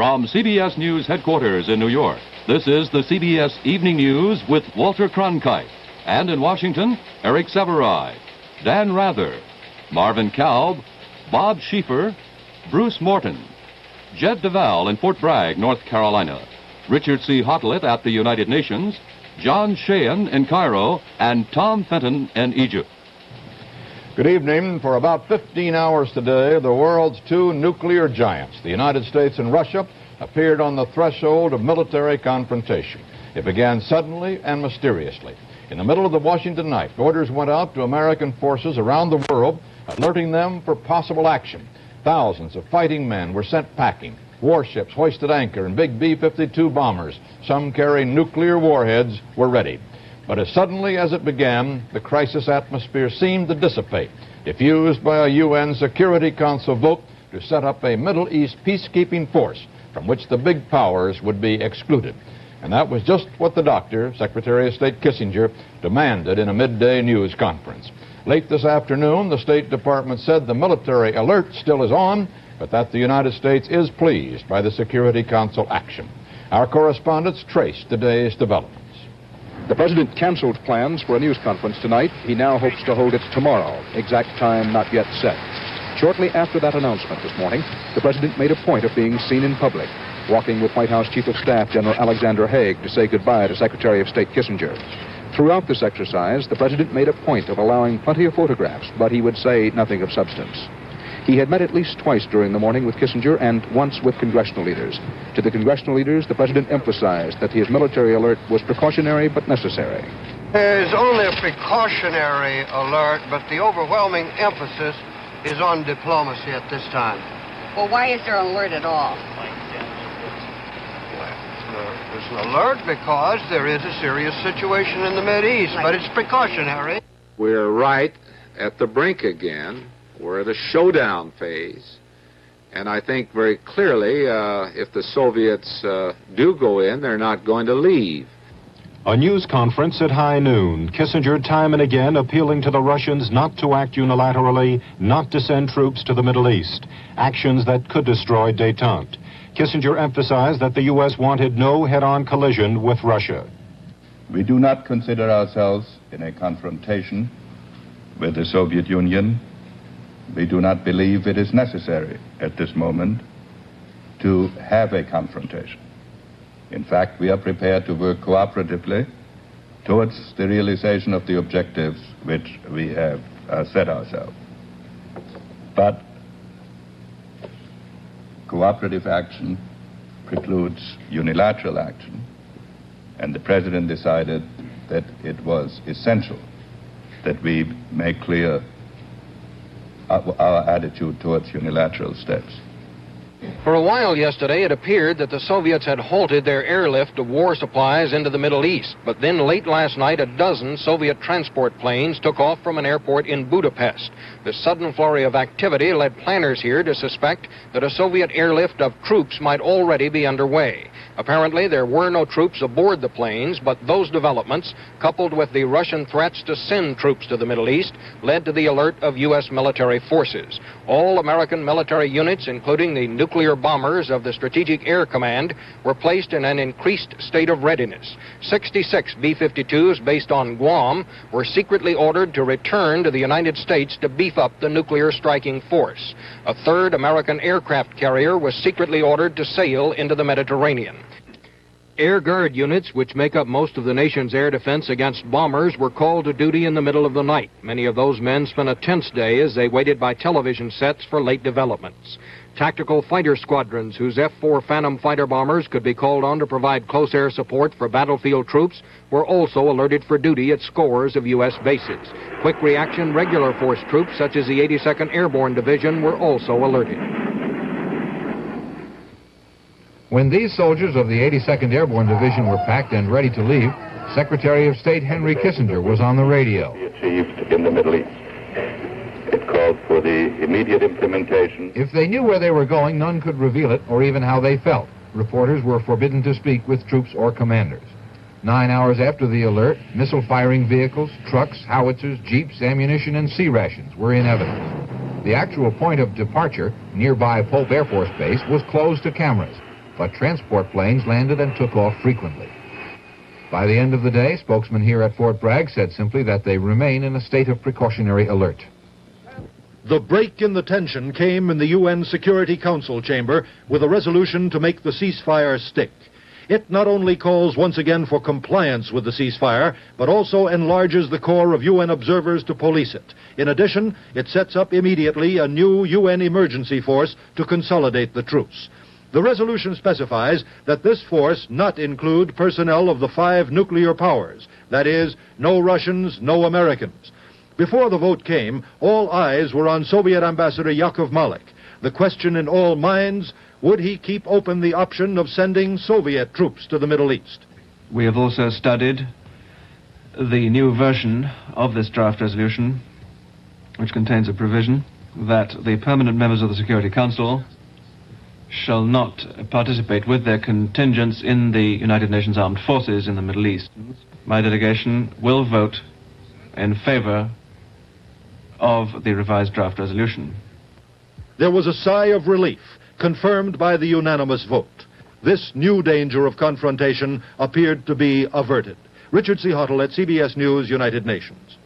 From CBS News headquarters in New York, this is the CBS Evening News with Walter Cronkite. And in Washington, Eric Sevareid, Dan Rather, Marvin Kalb, Bob Schieffer, Bruce Morton, Jed Duval in Fort Bragg, North Carolina, Richard C. Hotlet at the United Nations, John Sheehan in Cairo, and Tom Fenton in Egypt. Good evening. For about 15 hours today, the world's two nuclear giants, the United States and Russia, appeared on the threshold of military confrontation. It began suddenly and mysteriously. In the middle of the Washington night, orders went out to American forces around the world, alerting them for possible action. Thousands of fighting men were sent packing. Warships hoisted anchor and big B-52 bombers, some carrying nuclear warheads, were ready. But as suddenly as it began, the crisis atmosphere seemed to dissipate, diffused by a UN Security Council vote to set up a Middle East peacekeeping force from which the big powers would be excluded. And that was just what the doctor, Secretary of State Kissinger, demanded in a midday news conference. Late this afternoon, the State Department said the military alert still is on, but that the United States is pleased by the Security Council action. Our correspondents traced today's developments. The president canceled plans for a news conference tonight. He now hopes to hold it tomorrow. Exact time not yet set. Shortly after that announcement this morning, the president made a point of being seen in public, walking with White House Chief of Staff General Alexander Haig to say goodbye to Secretary of State Kissinger. Throughout this exercise, the president made a point of allowing plenty of photographs, but he would say nothing of substance. He had met at least twice during the morning with Kissinger and once with congressional leaders. To the congressional leaders, the president emphasized that his military alert was precautionary but necessary. It is only a precautionary alert, but the overwhelming emphasis is on diplomacy at this time. Well, why is there an alert at all? There's an alert because there is a serious situation in the Mideast, but it's precautionary. We're right at the brink again. We're at a showdown phase. And I think very clearly, if the Soviets do go in, they're not going to leave. A news conference at high noon. Kissinger time and again appealing to the Russians not to act unilaterally, not to send troops to the Middle East, actions that could destroy détente. Kissinger emphasized that the U.S. wanted no head-on collision with Russia. We do not consider ourselves in a confrontation with the Soviet Union. We do not believe it is necessary at this moment to have a confrontation. In fact, we are prepared to work cooperatively towards the realization of the objectives which we have set ourselves. But cooperative action precludes unilateral action, and the President decided that it was essential that we make clear our attitude towards unilateral steps. For a while yesterday, it appeared that the Soviets had halted their airlift of war supplies into the Middle East. But then late last night, a dozen Soviet transport planes took off from an airport in Budapest. The sudden flurry of activity led planners here to suspect that a Soviet airlift of troops might already be underway. Apparently, there were no troops aboard the planes, but those developments, coupled with the Russian threats to send troops to the Middle East, led to the alert of U.S. military forces. All American military units, including the nuclear bombers of the Strategic Air Command, were placed in an increased state of readiness. 66 B-52s based on Guam were secretly ordered to return to the United States to beef up the nuclear striking force. A third American aircraft carrier was secretly ordered to sail into the Mediterranean. Air Guard units, which make up most of the nation's air defense against bombers, were called to duty in the middle of the night. Many of those men spent a tense day as they waited by television sets for late developments. Tactical fighter squadrons whose F-4 Phantom fighter bombers could be called on to provide close air support for battlefield troops were also alerted for duty at scores of U.S. bases. Quick reaction regular force troops such as the 82nd Airborne Division were also alerted. When these soldiers of the 82nd Airborne Division were packed and ready to leave, Secretary of State Henry Kissinger was on the radio. Achieved in the Middle East. It called for the immediate implementation. If they knew where they were going, none could reveal it or even how they felt. Reporters were forbidden to speak with troops or commanders. 9 hours after the alert, missile-firing vehicles, trucks, howitzers, jeeps, ammunition, and sea rations were in evidence. The actual point of departure, nearby Pope Air Force Base, was closed to cameras. but transport planes landed and took off frequently. By the end of the day, spokesman here at Fort Bragg said simply that they remain in a state of precautionary alert. The break in the tension came in the UN Security Council chamber with a resolution to make the ceasefire stick. It not only calls once again for compliance with the ceasefire, but also enlarges the corps of UN observers to police it. In addition, it sets up immediately a new UN emergency force to consolidate the truce. The resolution specifies that this force not include personnel of the 5 nuclear powers, that is, no Russians, no Americans. Before the vote came, all eyes were on Soviet Ambassador Yakov Malik. The question in all minds, would he keep open the option of sending Soviet troops to the Middle East? We have also studied the new version of this draft resolution, which contains a provision that the permanent members of the Security Council shall not participate with their contingents in the United Nations Armed Forces in the Middle East. My delegation will vote in favor of the revised draft resolution. There was a sigh of relief, confirmed by the unanimous vote. This new danger of confrontation appeared to be averted. Richard C. Huttle at CBS News, United Nations.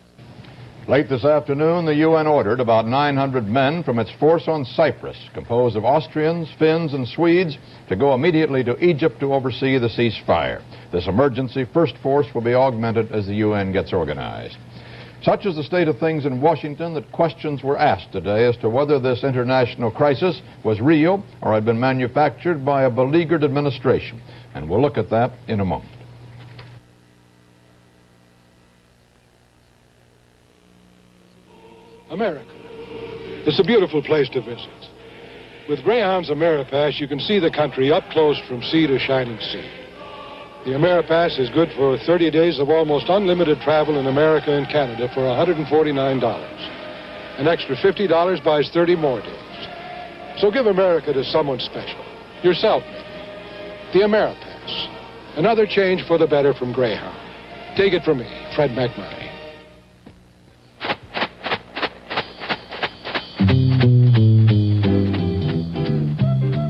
Late this afternoon, the UN ordered about 900 men from its force on Cyprus, composed of Austrians, Finns, and Swedes, to go immediately to Egypt to oversee the ceasefire. This emergency first force will be augmented as the UN gets organized. Such is the state of things in Washington that questions were asked today as to whether this international crisis was real or had been manufactured by a beleaguered administration. And we'll look at that in a moment. America. It's a beautiful place to visit. With Greyhound's Ameripass, you can see the country up close from sea to shining sea. The Ameripass is good for 30 days of almost unlimited travel in America and Canada for $149. An extra $50 buys 30 more days. So give America to someone special. Yourself, maybe. The Ameripass. Another change for the better from Greyhound. Take it from me, Fred McMurray.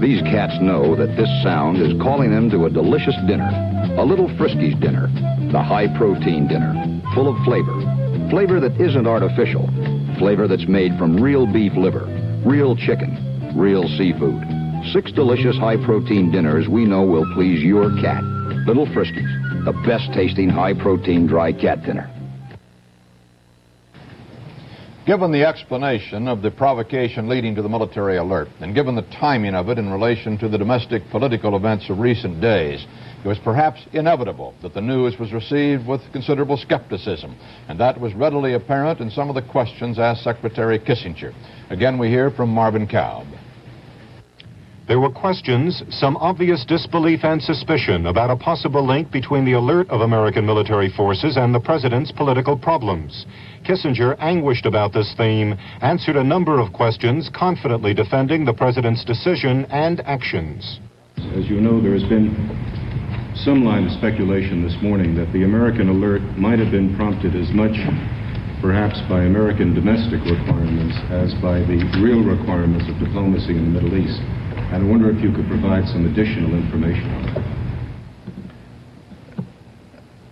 These cats know that this sound is calling them to a delicious dinner. A little Friskies dinner. The high-protein dinner. Full of flavor. Flavor that isn't artificial. Flavor that's made from real beef liver, real chicken, real seafood. 6 delicious high-protein dinners we know will please your cat. Little Friskies. The best-tasting high-protein dry cat dinner. Given the explanation of the provocation leading to the military alert, and given the timing of it in relation to the domestic political events of recent days, it was perhaps inevitable that the news was received with considerable skepticism, and that was readily apparent in some of the questions asked Secretary Kissinger. Again, we hear from Marvin Kalb. There were questions, some obvious disbelief and suspicion about a possible link between the alert of American military forces and the president's political problems. Kissinger, anguished about this theme, answered a number of questions, confidently defending the president's decision and actions. As you know, there has been some line of speculation this morning that the American alert might have been prompted as much perhaps by American domestic requirements as by the real requirements of diplomacy in the Middle East. And I wonder if you could provide some additional information on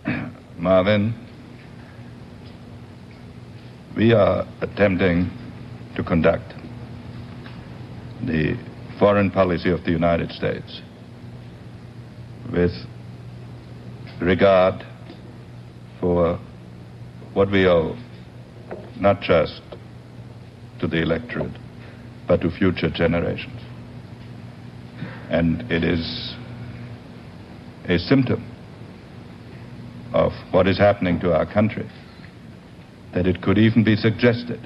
that. Marvin, we are attempting to conduct the foreign policy of the United States with regard for what we owe not just to the electorate, but to future generations. And it is a symptom of what is happening to our country that it could even be suggested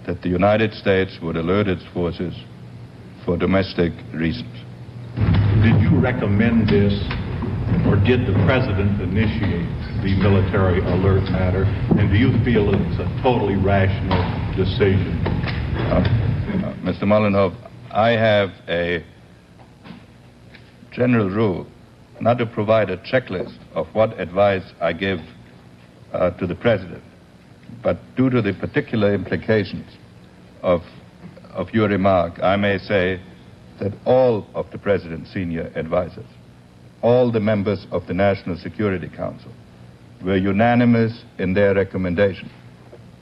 that the United States would alert its forces for domestic reasons. Did you recommend this, or did the president initiate the military alert matter? And do you feel it's a totally rational decision? Mr. Mollenhoff, I have a general rule not to provide a checklist of what advice I give to the president, but due to the particular implications of your remark, I may say that all of the President's senior advisors, all the members of the National Security Council, were unanimous in their recommendation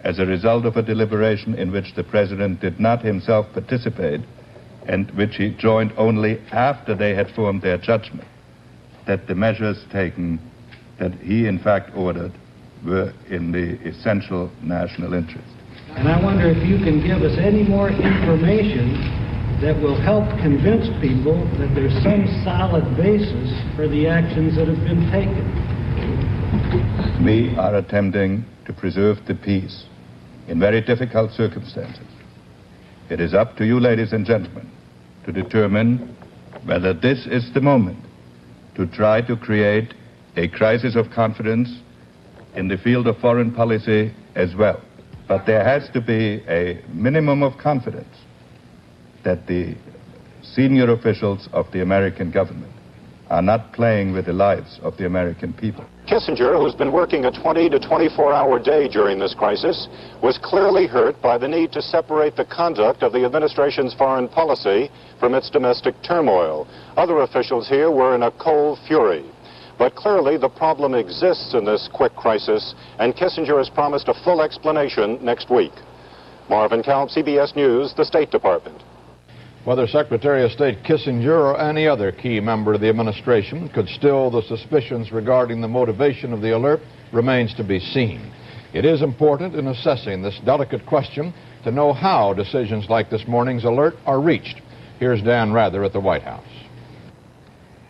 as a result of a deliberation in which the President did not himself participate and which he joined only after they had formed their judgment, that the measures taken that he in fact ordered were in the essential national interest. And I wonder if you can give us any more information that will help convince people that there's some solid basis for the actions that have been taken. We are attempting to preserve the peace in very difficult circumstances. It is up to you, ladies and gentlemen, to determine whether this is the moment to try to create a crisis of confidence in the field of foreign policy as well. But there has to be a minimum of confidence that the senior officials of the American government are not playing with the lives of the American people. Kissinger, who's been working a 20 to 24-hour day during this crisis, was clearly hurt by the need to separate the conduct of the administration's foreign policy from its domestic turmoil. Other officials here were in a cold fury. But clearly the problem exists in this quick crisis, and Kissinger has promised a full explanation next week. Marvin Kalb, CBS News, the State Department. Whether Secretary of State Kissinger or any other key member of the administration could still the suspicions regarding the motivation of the alert remains to be seen. It is important in assessing this delicate question to know how decisions like this morning's alert are reached. Here's Dan Rather at the White House.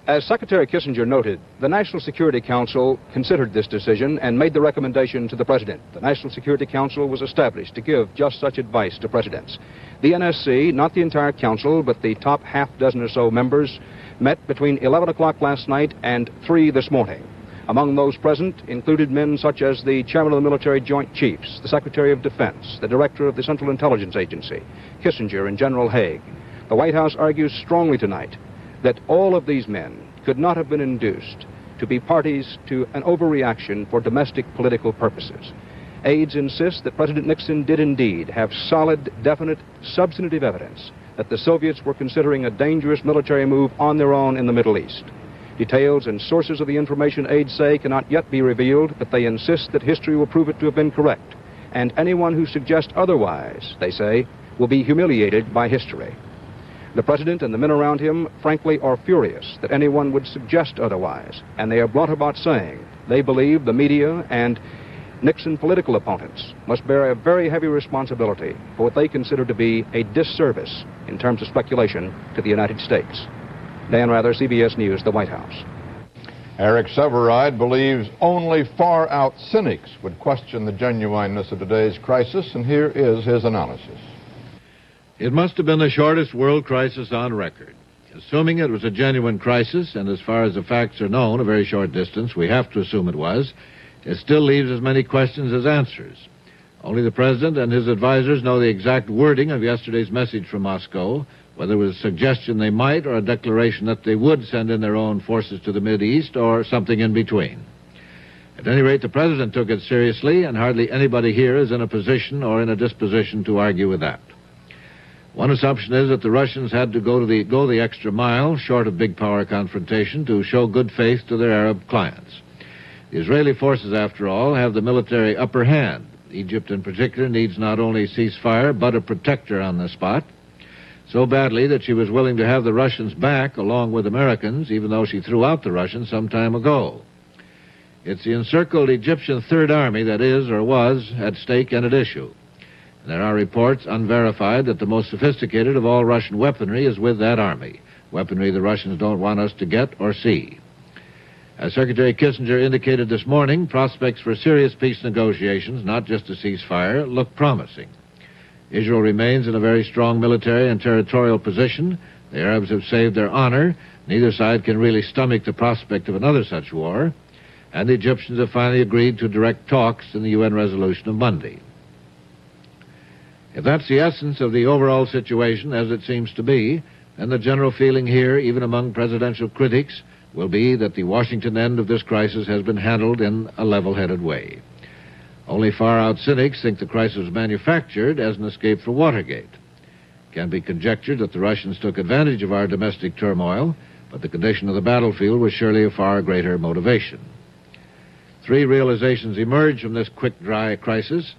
As Secretary Kissinger noted, the National Security Council considered this decision and made the recommendation to the President. The National Security Council was established to give just such advice to presidents. The NSC, not the entire council, but the top half dozen or so members, met between 11 o'clock last night and 3 this morning. Among those present included men such as the Chairman of the Military Joint Chiefs, the Secretary of Defense, the Director of the Central Intelligence Agency, Kissinger, and General Haig. The White House argues strongly tonight that all of these men could not have been induced to be parties to an overreaction for domestic political purposes. Aides insist that President Nixon did indeed have solid, definite, substantive evidence that the Soviets were considering a dangerous military move on their own in the Middle East. Details and sources of the information aides say cannot yet be revealed, but they insist that history will prove it to have been correct. And anyone who suggests otherwise, they say, will be humiliated by history. The President and the men around him, frankly, are furious that anyone would suggest otherwise, and they are blunt about saying they believe the media and Nixon political opponents must bear a very heavy responsibility for what they consider to be a disservice in terms of speculation to the United States. Dan Rather, CBS News, the White House. Eric Sevareid believes only far-out cynics would question the genuineness of today's crisis, and here is his analysis. It must have been the shortest world crisis on record. Assuming it was a genuine crisis, and as far as the facts are known, a very short distance, we have to assume it was, it still leaves as many questions as answers. Only the President and his advisors know the exact wording of yesterday's message from Moscow, whether it was a suggestion they might or a declaration that they would send in their own forces to the Mideast or something in between. At any rate, the President took it seriously, and hardly anybody here is in a position or in a disposition to argue with that. One assumption is that the Russians had to go the extra mile, short of big power confrontation, to show good faith to their Arab clients. The Israeli forces, after all, have the military upper hand. Egypt, in particular, needs not only ceasefire, but a protector on the spot, so badly that she was willing to have the Russians back, along with Americans, even though she threw out the Russians some time ago. It's the encircled Egyptian Third Army that is, or was, at stake and at issue. There are reports, unverified, that the most sophisticated of all Russian weaponry is with that army, weaponry the Russians don't want us to get or see. As Secretary Kissinger indicated this morning, prospects for serious peace negotiations, not just a ceasefire, look promising. Israel remains in a very strong military and territorial position. The Arabs have saved their honor. Neither side can really stomach the prospect of another such war. And the Egyptians have finally agreed to direct talks in the UN resolution of Monday. If that's the essence of the overall situation, as it seems to be, then the general feeling here, even among presidential critics, will be that the Washington end of this crisis has been handled in a level-headed way. Only far-out cynics think the crisis was manufactured as an escape for Watergate. can be conjectured that the Russians took advantage of our domestic turmoil, but the condition of the battlefield was surely a far greater motivation. 3 realizations emerge from this quick, dry crisis.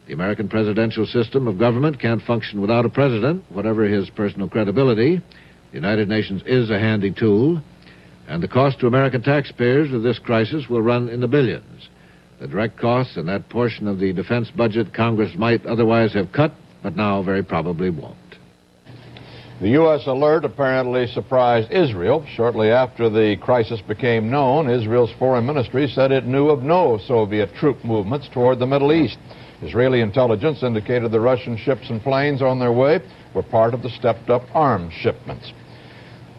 The American presidential system of government can't function without a president, whatever his personal credibility. The United Nations is a handy tool, and the cost to American taxpayers of this crisis will run in the billions. The direct costs and that portion of the defense budget Congress might otherwise have cut, but now very probably won't. The U.S. alert apparently surprised Israel. Shortly after the crisis became known, Israel's foreign ministry said it knew of no Soviet troop movements toward the Middle East. Israeli intelligence indicated the Russian ships and planes on their way were part of the stepped-up arms shipments.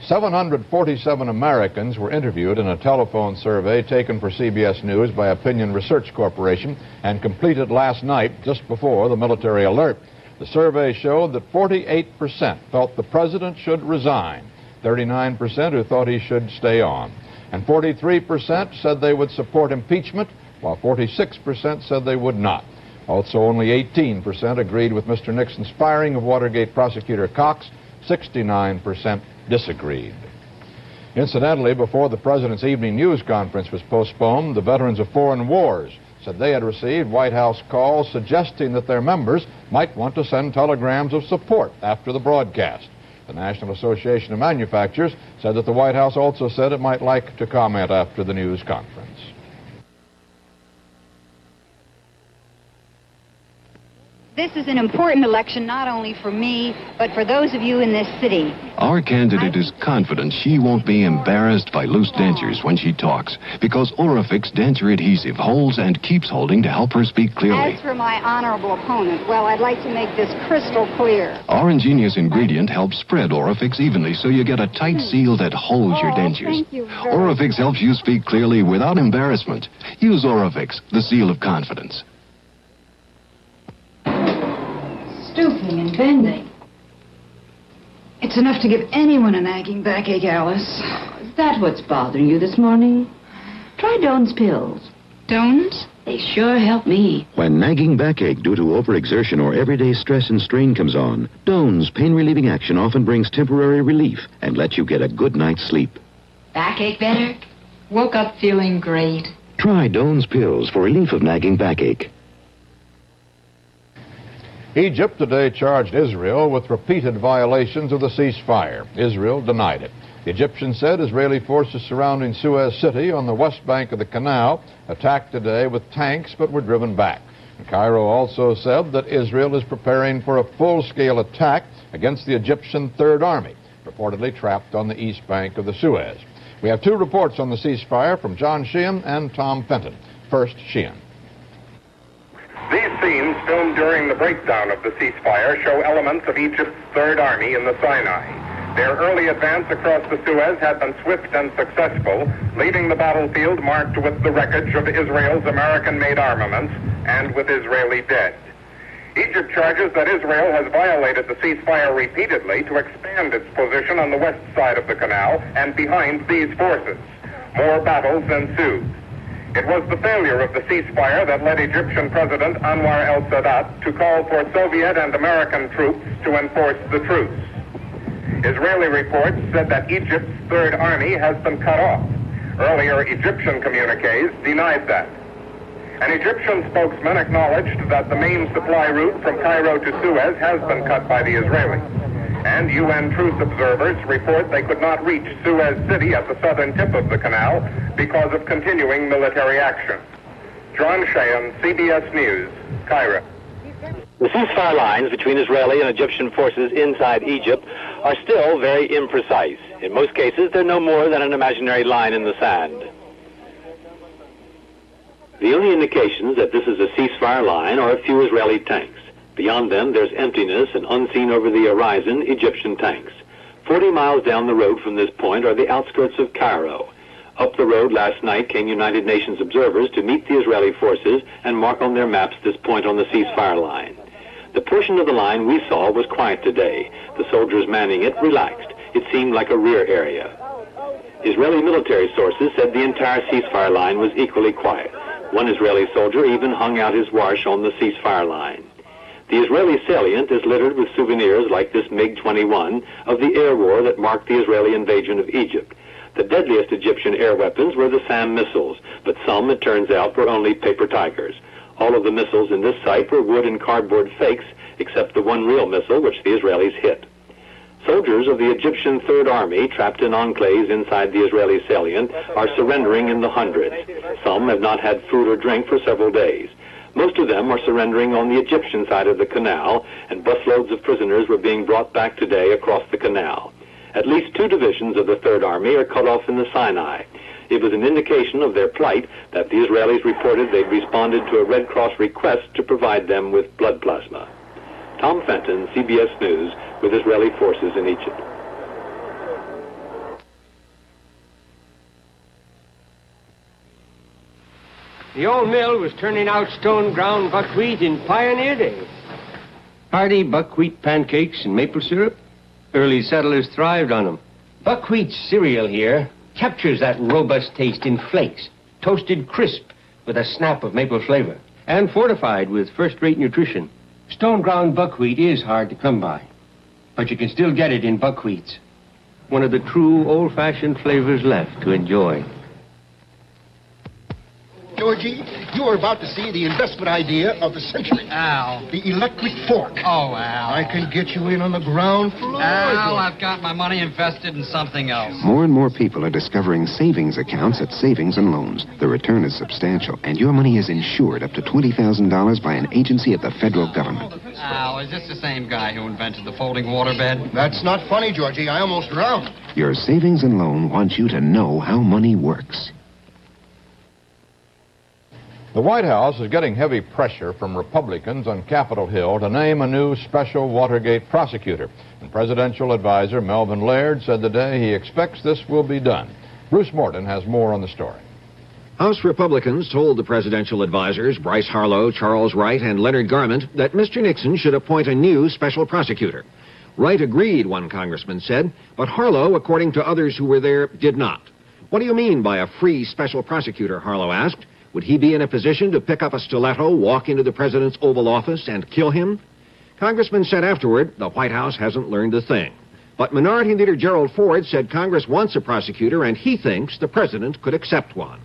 747 Americans were interviewed in a telephone survey taken for CBS News by Opinion Research Corporation and completed last night just before the military alert. The survey showed that 48% felt the president should resign, 39% who thought he should stay on, and 43% said they would support impeachment, while 46% said they would not. Also, only 18% agreed with Mr. Nixon's firing of Watergate prosecutor Cox. 69% disagreed. Incidentally, before the president's evening news conference was postponed, the veterans of foreign wars said they had received White House calls suggesting that their members might want to send telegrams of support after the broadcast. The National Association of Manufacturers said that the White House also said it might like to comment after the news conference. This is an important election not only for me, but for those of you in this city. Our candidate is confident she won't be embarrassed by loose dentures when she talks, because Orifix denture adhesive holds and keeps holding to help her speak clearly. As for my honorable opponent, well, I'd like to make this crystal clear. Our ingenious ingredient helps spread Orifix evenly so you get a tight seal that holds your dentures. Thank you Orifix helps you speak clearly without embarrassment. Use Orifix, the seal of confidence. Stooping and bending. It's enough to give anyone a nagging backache, Alice. Is that what's bothering you this morning? Try Doan's pills. Doan's? They sure help me. When nagging backache due to overexertion or everyday stress and strain comes on, Doan's pain-relieving action often brings temporary relief and lets you get a good night's sleep. Backache better? Woke up feeling great. Try Doan's pills for relief of nagging backache. Egypt today charged Israel with repeated violations of the ceasefire. Israel denied it. The Egyptians said Israeli forces surrounding Suez City on the west bank of the canal attacked today with tanks but were driven back. And Cairo also said that Israel is preparing for a full-scale attack against the Egyptian Third Army, reportedly trapped on the east bank of the Suez. We have 2 reports on the ceasefire from John Sheehan and Tom Fenton. First, Sheehan. These scenes, filmed during the breakdown of the ceasefire, show elements of Egypt's Third Army in the Sinai. Their early advance across the Suez had been swift and successful, leaving the battlefield marked with the wreckage of Israel's American-made armaments and with Israeli dead. Egypt charges that Israel has violated the ceasefire repeatedly to expand its position on the west side of the canal and behind these forces. More battles ensued. It was the failure of the ceasefire that led Egyptian President Anwar el-Sadat to call for Soviet and American troops to enforce the truce. Israeli reports said that Egypt's Third Army has been cut off. Earlier Egyptian communiques denied that. An Egyptian spokesman acknowledged that the main supply route from Cairo to Suez has been cut by the Israelis. And UN truce observers report they could not reach Suez City at the southern tip of the canal because of continuing military action. John Sheehan, CBS News, Cairo. The ceasefire lines between Israeli and Egyptian forces inside Egypt are still very imprecise. In most cases, they're no more than an imaginary line in the sand. The only indications that this is a ceasefire line are a few Israeli tanks. Beyond them, there's emptiness and unseen over the horizon, Egyptian tanks. 40 miles down the road from this point are the outskirts of Cairo. Up the road last night came United Nations observers to meet the Israeli forces and mark on their maps this point on the ceasefire line. The portion of the line we saw was quiet today. The soldiers manning it relaxed. It seemed like a rear area. Israeli military sources said the entire ceasefire line was equally quiet. One Israeli soldier even hung out his wash on the ceasefire line. The Israeli salient is littered with souvenirs like this MiG-21 of the air war that marked the Israeli invasion of Egypt. The deadliest Egyptian air weapons were the SAM missiles, but some, it turns out, were only paper tigers. All of the missiles in this site were wood and cardboard fakes, except the one real missile which the Israelis hit. Soldiers of the Egyptian Third Army, trapped in enclaves inside the Israeli salient, are surrendering in the hundreds. Some have not had food or drink for several days. Most of them are surrendering on the Egyptian side of the canal, and busloads of prisoners were being brought back today across the canal. At least 2 divisions of the Third Army are cut off in the Sinai. It was an indication of their plight that the Israelis reported they'd responded to a Red Cross request to provide them with blood plasma. Tom Fenton, CBS News, with Israeli forces in Egypt. The old mill was turning out stone-ground buckwheat in pioneer days. Hearty buckwheat pancakes and maple syrup. Early settlers thrived on them. Buckwheat cereal here captures that robust taste in flakes, toasted crisp with a snap of maple flavor, and fortified with first-rate nutrition. Stone-ground buckwheat is hard to come by, but you can still get it in buckwheats. One of the true old-fashioned flavors left to enjoy. Georgie, you are about to see the investment idea of the century. Al. The electric fork. Oh, Al. I can get you in on the ground floor. Al, I've got my money invested in something else. More and more people are discovering savings accounts at Savings and Loans. The return is substantial, and your money is insured up to $20,000 by an agency of the federal government. Al, is this the same guy who invented the folding waterbed? That's not funny, Georgie. I almost drowned. Your Savings and Loan wants you to know how money works. The White House is getting heavy pressure from Republicans on Capitol Hill to name a new special Watergate prosecutor. And presidential advisor Melvin Laird said today he expects this will be done. Bruce Morton has more on the story. House Republicans told the presidential advisors, Bryce Harlow, Charles Wright, and Leonard Garment, that Mr. Nixon should appoint a new special prosecutor. Wright agreed, one congressman said, but Harlow, according to others who were there, did not. What do you mean by a free special prosecutor, Harlow asked. Would he be in a position to pick up a stiletto, walk into the president's Oval Office, and kill him? Congressman said afterward, the White House hasn't learned a thing. But Minority Leader Gerald Ford said Congress wants a prosecutor, and he thinks the president could accept one.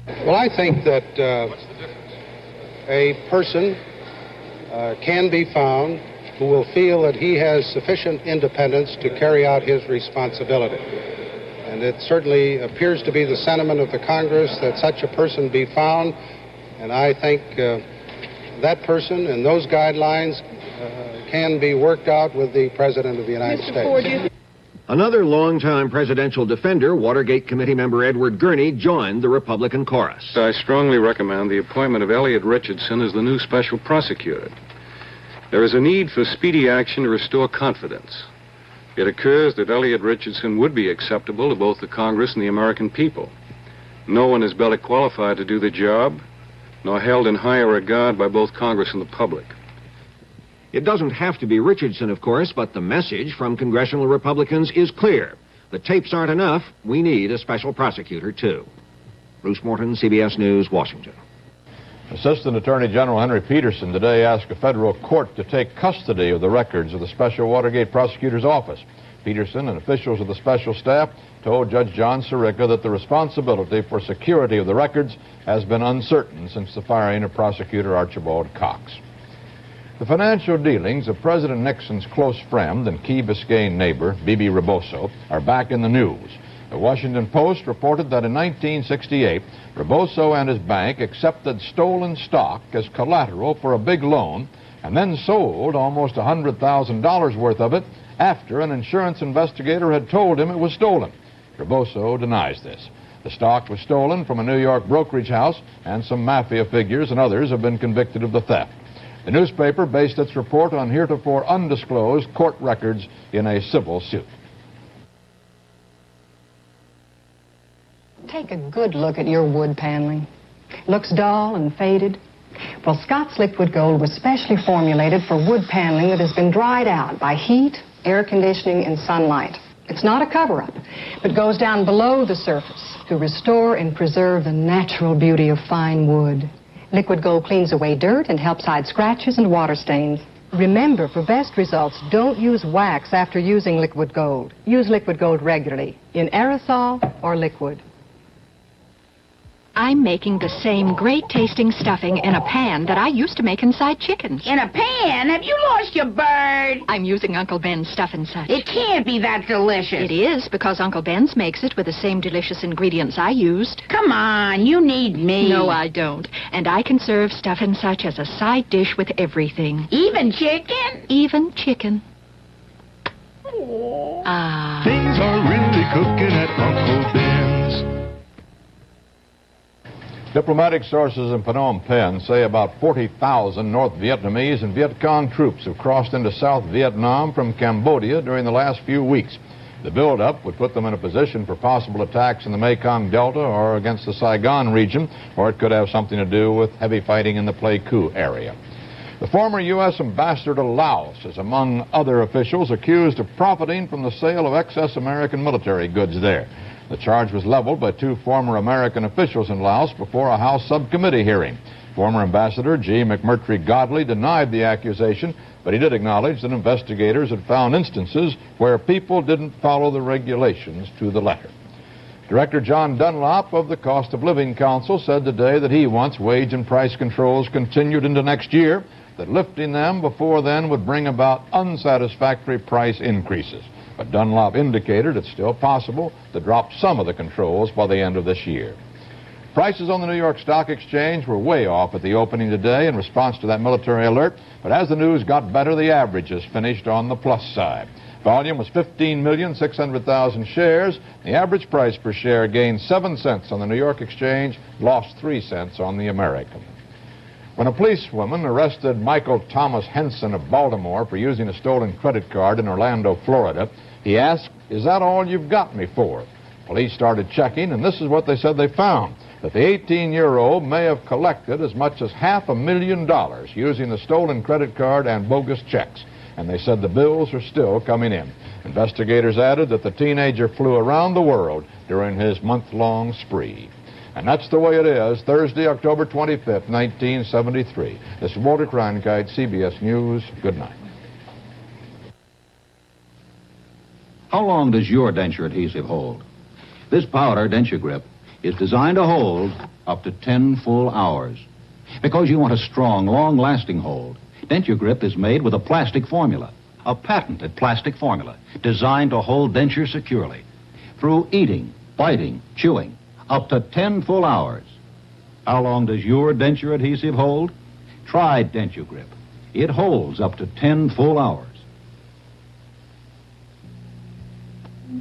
Well, I think that a person can be found who will feel that he has sufficient independence to carry out his responsibility. And it certainly appears to be the sentiment of the Congress that such a person be found. And I think that person and those guidelines can be worked out with the President of the United States. Another longtime presidential defender, Watergate Committee member Edward Gurney, joined the Republican chorus. I strongly recommend the appointment of Elliot Richardson as the new special prosecutor. There is a need for speedy action to restore confidence. It occurs that Elliot Richardson would be acceptable to both the Congress and the American people. No one is better qualified to do the job, nor held in higher regard by both Congress and the public. It doesn't have to be Richardson, of course, but the message from congressional Republicans is clear. The tapes aren't enough. We need a special prosecutor, too. Bruce Morton, CBS News, Washington. Assistant Attorney General Henry Peterson today asked a federal court to take custody of the records of the Special Watergate Prosecutor's Office. Peterson and officials of the special staff told Judge John Sirica that the responsibility for security of the records has been uncertain since the firing of Prosecutor Archibald Cox. The financial dealings of President Nixon's close friend and Key Biscayne neighbor, Bibi Rebozo, are back in the news. The Washington Post reported that in 1968, Rebozo and his bank accepted stolen stock as collateral for a big loan and then sold almost $100,000 worth of it after an insurance investigator had told him it was stolen. Rebozo denies this. The stock was stolen from a New York brokerage house, and some mafia figures and others have been convicted of the theft. The newspaper based its report on heretofore undisclosed court records in a civil suit. Take a good look at your wood paneling. Looks dull and faded. Well, Scott's Liquid Gold was specially formulated for wood paneling that has been dried out by heat, air conditioning, and sunlight. It's not a cover-up, but goes down below the surface to restore and preserve the natural beauty of fine wood. Liquid Gold cleans away dirt and helps hide scratches and water stains. Remember, for best results, don't use wax after using Liquid Gold. Use Liquid Gold regularly, in aerosol or liquid. I'm making the same great-tasting stuffing in a pan that I used to make inside chickens. In a pan? Have you lost your bird? I'm using Uncle Ben's Stuff and Such. It can't be that delicious. It is, because Uncle Ben's makes it with the same delicious ingredients I used. Come on, you need me. No, I don't. And I can serve Stuff and Such as a side dish with everything. Even chicken? Even chicken. Things are really cooking at Uncle Ben's. Diplomatic sources in Phnom Penh say about 40,000 North Vietnamese and Viet Cong troops have crossed into South Vietnam from Cambodia during the last few weeks. The buildup would put them in a position for possible attacks in the Mekong Delta or against the Saigon region, or it could have something to do with heavy fighting in the Pleiku area. The former U.S. ambassador to Laos is among other officials accused of profiting from the sale of excess American military goods there. The charge was leveled by two former American officials in Laos before a House subcommittee hearing. Former Ambassador G. McMurtry Godley denied the accusation, but he did acknowledge that investigators had found instances where people didn't follow the regulations to the letter. Director John Dunlop of the Cost of Living Council said today that he wants wage and price controls continued into next year, that lifting them before then would bring about unsatisfactory price increases. But Dunlop indicated it's still possible to drop some of the controls by the end of this year. Prices on the New York Stock Exchange were way off at the opening today in response to that military alert, but as the news got better, the averages finished on the plus side. Volume was 15,600,000 shares. The average price per share gained 7 cents on the New York Exchange, lost 3 cents on the American. When a policewoman arrested Michael Thomas Henson of Baltimore for using a stolen credit card in Orlando, Florida, he asked, "Is that all you've got me for?" Police started checking, and this is what they said they found, that the 18-year-old may have collected as much as $500,000 using the stolen credit card and bogus checks. And they said the bills are still coming in. Investigators added that the teenager flew around the world during his month-long spree. And that's the way it is, Thursday, October 25th, 1973. This is Walter Cronkite, CBS News. Good night. How long does your denture adhesive hold? This powder, Denture Grip, is designed to hold up to 10 full hours. Because you want a strong, long-lasting hold, Denture Grip is made with a plastic formula, a patented plastic formula designed to hold denture securely through eating, biting, chewing, up to 10 full hours. How long does your denture adhesive hold? Try Denture Grip. It holds up to 10 full hours.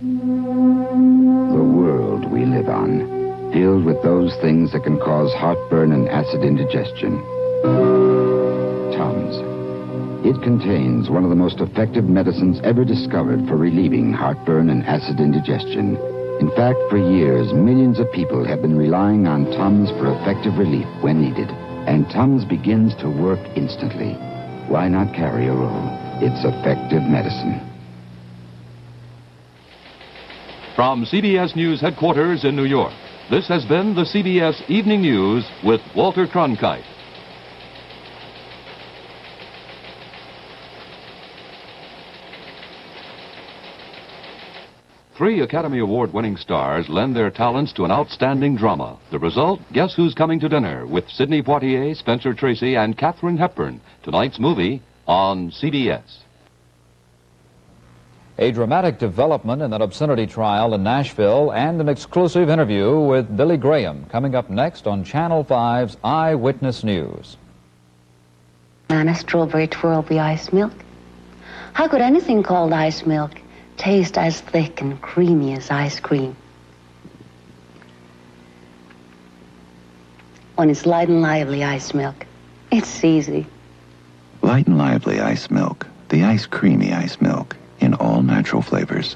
The world we live on, filled with those things that can cause heartburn and acid indigestion. Tums. It contains one of the most effective medicines ever discovered for relieving heartburn and acid indigestion. In fact, for years, millions of people have been relying on Tums for effective relief when needed. And Tums begins to work instantly. Why not carry a roll? It's effective medicine. From CBS News headquarters in New York, this has been the CBS Evening News with Walter Cronkite. Three Academy Award-winning stars lend their talents to an outstanding drama. The result, Guess Who's Coming to Dinner, with Sidney Poitier, Spencer Tracy, and Katharine Hepburn. Tonight's movie on CBS. A dramatic development in that obscenity trial in Nashville and an exclusive interview with Billy Graham coming up next on Channel 5's Eyewitness News. And a strawberry twirl the ice milk. How could anything called ice milk taste as thick and creamy as ice cream? When it's light and lively ice milk, it's easy. Light and lively ice milk, the ice creamy ice milk in all natural flavors.